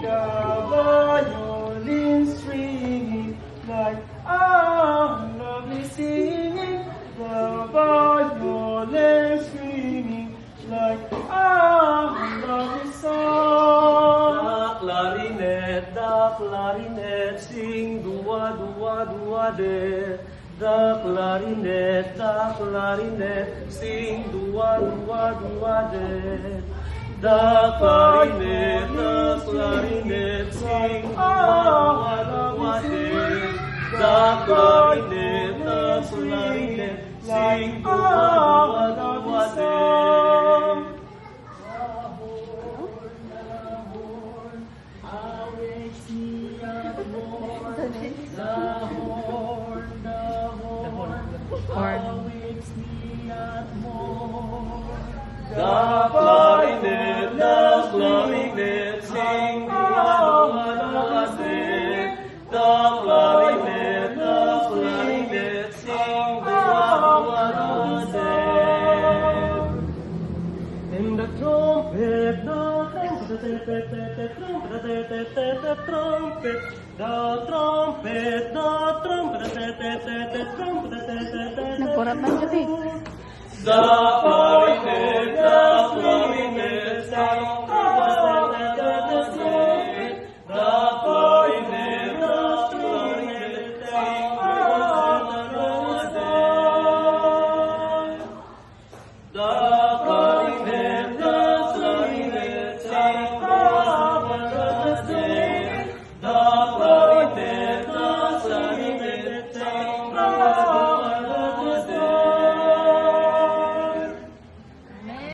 the violins ringing like lovely singing. The violins ringing like lovely song. The clarinet, sing dua dua dua de. The clarinet, sing dua dua dua de. The clarinet, sing dua dua de. The clarinet, sing dua dua de. The clarinet, sing dua dua de. The clarinet, sing dua dua de. And the trumpet, Nagkurat man siya, eh. The clarinet, sing